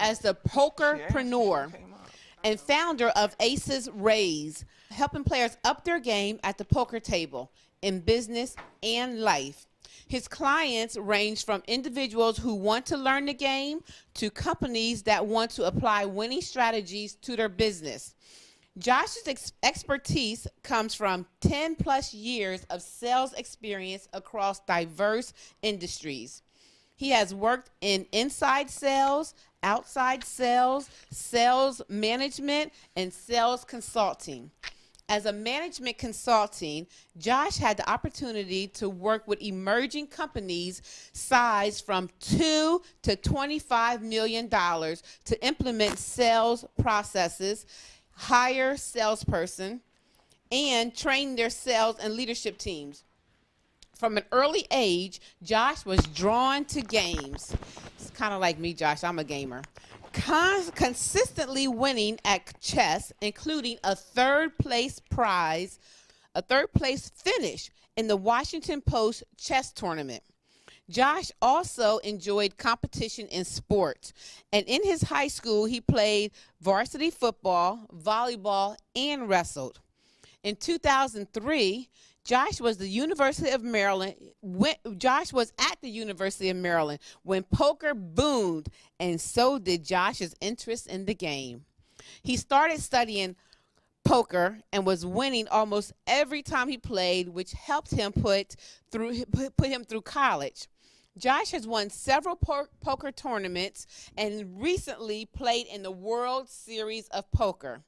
as the pokerpreneur and founder of Aces Raise, helping players up their game at the poker table in business and life. His clients range from individuals who want to learn the game to companies that want to apply winning strategies to their business. Josh's expertise comes from 10 plus years of sales experience across diverse industries. He has worked in inside sales, outside sales, sales management, and sales consulting. As a management consulting, Josh had the opportunity to work with emerging companies sized from $2 to $25 million to implement sales processes, hire salesperson, and train their sales and leadership teams. From an early age, Josh was drawn to games. It's kind of like me, Josh. I'm a gamer. Consistently winning at chess, including a third place finish in the Washington Post chess tournament. Josh also enjoyed competition in sports, and in his high school, he played varsity football, volleyball, and wrestled. In 2003, Josh was at the University of Maryland when poker boomed, and so did Josh's interest in the game. He started studying poker and was winning almost every time he played, which helped him put him through college. Josh has won several poker tournaments and recently played in the World Series of Poker.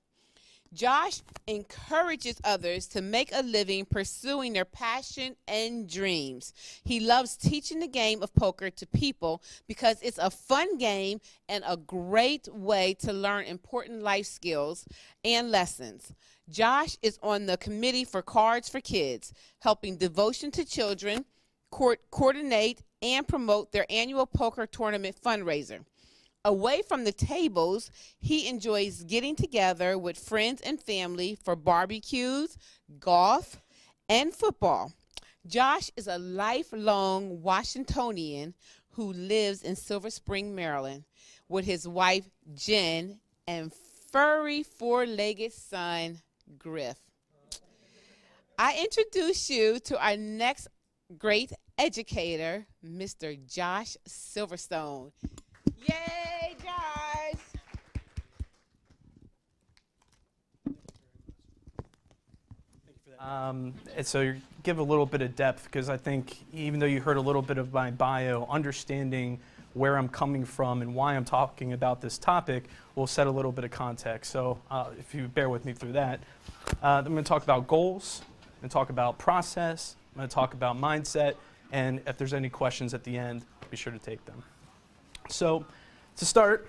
Josh encourages others to make a living pursuing their passion and dreams. He loves teaching the game of poker to people because it's a fun game and a great way to learn important life skills and lessons. Josh is on the committee for Cards for Kids, helping Devotion to Children coordinate and promote their annual poker tournament fundraiser. Away from the tables, he enjoys getting together with friends and family for barbecues, golf, and football. Josh is a lifelong Washingtonian who lives in Silver Spring, Maryland, with his wife, Jen, and furry four-legged son, Griff. I introduce you to our next great educator, Mr. Josh Silverstone. Yay, Josh! And so you give a little bit of depth, because I think even though you heard a little bit of my bio, understanding where I'm coming from and why I'm talking about this topic will set a little bit of context. So if you bear with me through that, I'm going to talk about goals, I'm going to talk about process, I'm going to talk about mindset, and if there's any questions at the end, be sure to take them. So to start,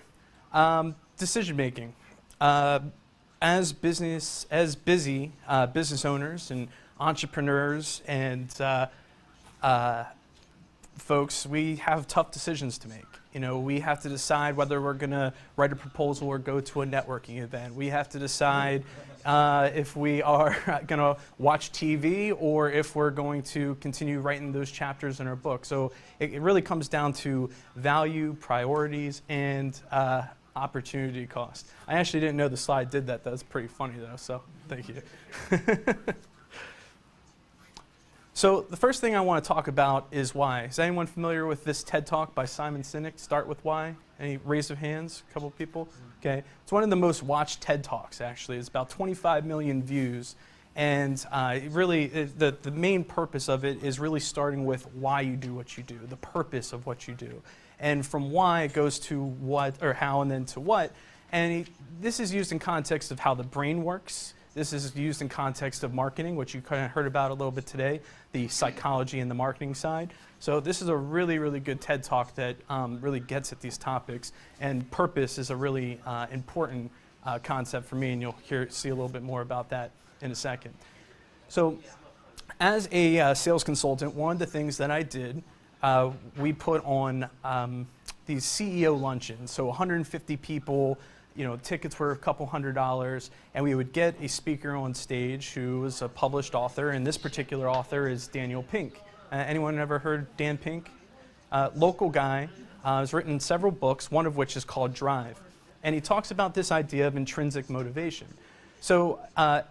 decision making. As busy business owners and entrepreneurs and folks, we have tough decisions to make. You know, we have to decide whether we're going to write a proposal or go to a networking event. We have to decide if we are going to watch TV or if we're going to continue writing those chapters in our book. So it really comes down to value, priorities, and opportunity cost. I actually didn't know the slide did that. That's pretty funny though, so thank you. So the first thing I want to talk about is why. Is anyone familiar with this TED Talk by Simon Sinek, Start With Why? Any raise of hands? A couple of people? Okay. It's one of the most watched TED Talks, actually. It's about 25 million views. And the main purpose of it is really starting with why you do what you do, the purpose of what you do. And from why it goes to what, or how, and then to what. And this is used in context of how the brain works. This is used in context of marketing, which you kind of heard about a little bit today, the psychology and the marketing side. So this is a really, really good TED Talk that really gets at these topics. And purpose is a really important concept for me, and you'll see a little bit more about that in a second. So as a sales consultant, one of the things that I did, we put on these CEO luncheons, so 150 people. You know, tickets were a couple $100s, and we would get a speaker on stage who was a published author, and this particular author is Daniel Pink. Anyone ever heard Dan Pink? Local guy, He's written several books, one of which is called Drive. And he talks about this idea of intrinsic motivation. So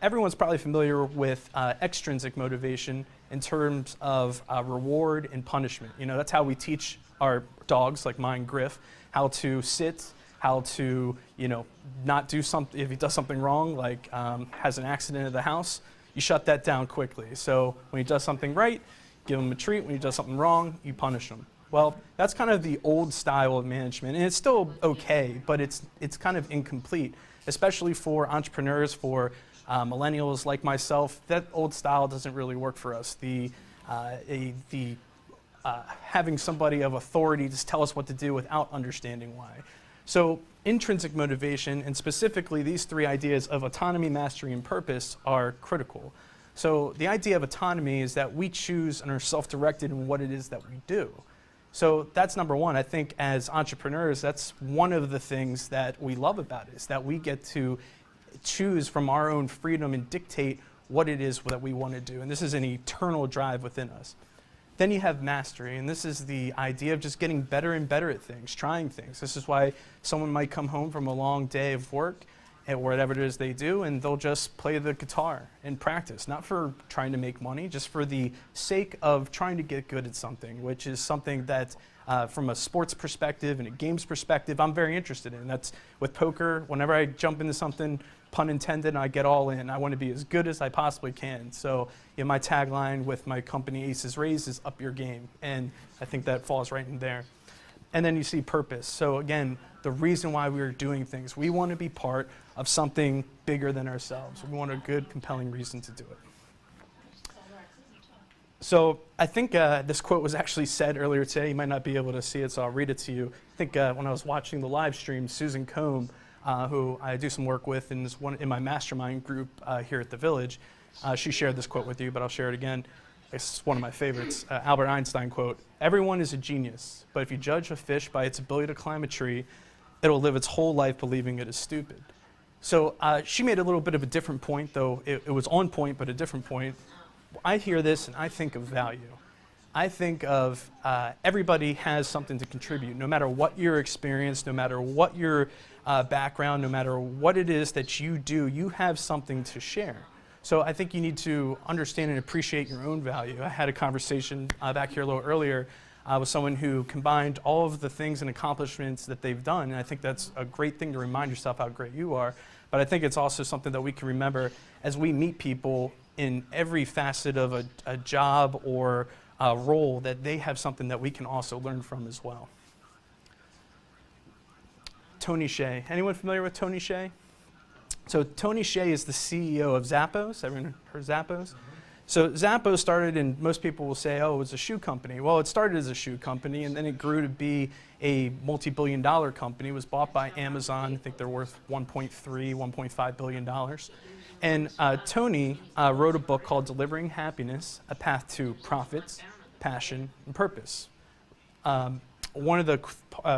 everyone's probably familiar with extrinsic motivation in terms of reward and punishment. You know, that's how we teach our dogs, like mine, Griff, how to sit, how to, you know, not do something. If he does something wrong, like has an accident at the house, you shut that down quickly. So when he does something right, give him a treat. When he does something wrong, you punish him. Well, that's kind of the old style of management, and it's still okay, but it's kind of incomplete, especially for entrepreneurs, for millennials like myself. That old style doesn't really work for us. Having somebody of authority just tell us what to do without understanding why. So intrinsic motivation, and specifically these three ideas of autonomy, mastery, and purpose, are critical. So the idea of autonomy is that we choose and are self-directed in what it is that we do. So that's number one. I think as entrepreneurs, that's one of the things that we love about it, is that we get to choose from our own freedom and dictate what it is that we want to do. And this is an eternal drive within us. Then you have mastery, and this is the idea of just getting better and better at things, trying things. This is why someone might come home from a long day of work, or whatever it is they do, and they'll just play the guitar and practice, not for trying to make money, just for the sake of trying to get good at something, which is something that from a sports perspective and a games perspective, I'm very interested in. That's with poker. Whenever I jump into something, pun intended, I get all in. I want to be as good as I possibly can. So my tagline with my company, Aces Raised, is up your game. And I think that falls right in there. And then you see purpose. So again, the reason why we are doing things. We want to be part of something bigger than ourselves. We want a good, compelling reason to do it. So I think this quote was actually said earlier today. You might not be able to see it, so I'll read it to you. I think when I was watching the live stream, Susan Combe, who I do some work with and is one in my mastermind group here at the Village, she shared this quote with you, but I'll share it again. It's one of my favorites. Albert Einstein quote, "Everyone is a genius, but if you judge a fish by its ability to climb a tree, it'll live its whole life believing it is stupid." So she made a little bit of a different point, though it was on point, but a different point. I hear this and I think of value. I think of everybody has something to contribute, no matter what your experience, no matter what your background, no matter what it is that you do, you have something to share. So I think you need to understand and appreciate your own value. I had a conversation back here a little earlier with someone who combined all of the things and accomplishments that they've done, and I think that's a great thing to remind yourself how great you are. But I think it's also something that we can remember as we meet people in every facet of a job or a role, that they have something that we can also learn from as well. Tony Hsieh. Anyone familiar with Tony Hsieh? So Tony Hsieh is the CEO of Zappos. Everyone heard Zappos? So Zappos started, and most people will say, oh, it was a shoe company. Well, it started as a shoe company, and then it grew to be a multi-billion-dollar company. It was bought by Amazon. I think they're worth $1.3, $1.5 billion. And Tony wrote a book called Delivering Happiness, A Path to Profits, Passion, and Purpose. One of the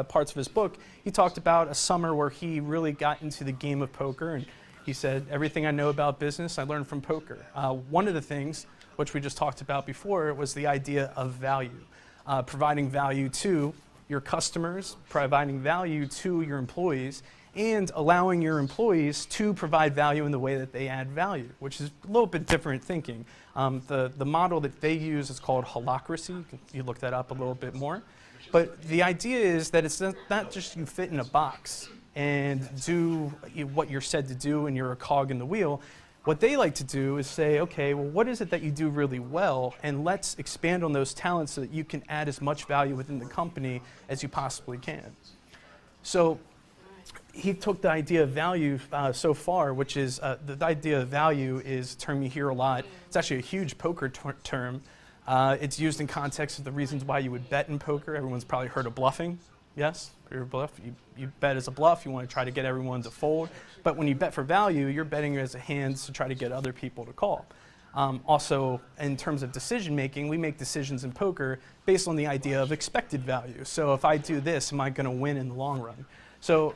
parts of his book, he talked about a summer where he really got into the game of poker, and he said, everything I know about business, I learned from poker. One of the things, which we just talked about before, was the idea of value. Providing value to your customers, providing value to your employees, and allowing your employees to provide value in the way that they add value, which is a little bit different thinking. The model that they use is called holacracy. You look that up a little bit more. But the idea is that it's not just you fit in a box and do what you're said to do and you're a cog in the wheel. What they like to do is say, okay, well, what is it that you do really well? And let's expand on those talents so that you can add as much value within the company as you possibly can. So he took the idea of value so far, which is the idea of value is a term you hear a lot. It's actually a huge poker term. It's used in context of the reasons why you would bet in poker. Everyone's probably heard of bluffing. Yes, you're a bluff. You bet as a bluff. You want to try to get everyone to fold. But when you bet for value, you're betting as a hand to try to get other people to call. Also, in terms of decision making, we make decisions in poker based on the idea of expected value. So if I do this, am I going to win in the long run? So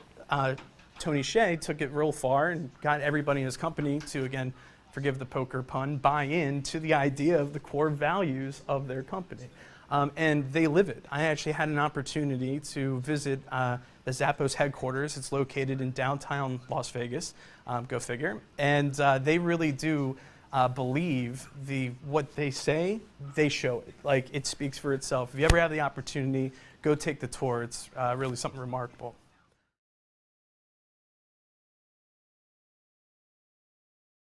Tony Hsieh took it real far and got everybody in his company to, again, forgive the poker pun, buy in to the idea of the core values of their company. and they live it. I actually had an opportunity to visit the Zappos headquarters. It's located in downtown Las Vegas, go figure. And they really do believe what they say, they show it. Like, it speaks for itself. If you ever have the opportunity, go take the tour. It's really something remarkable.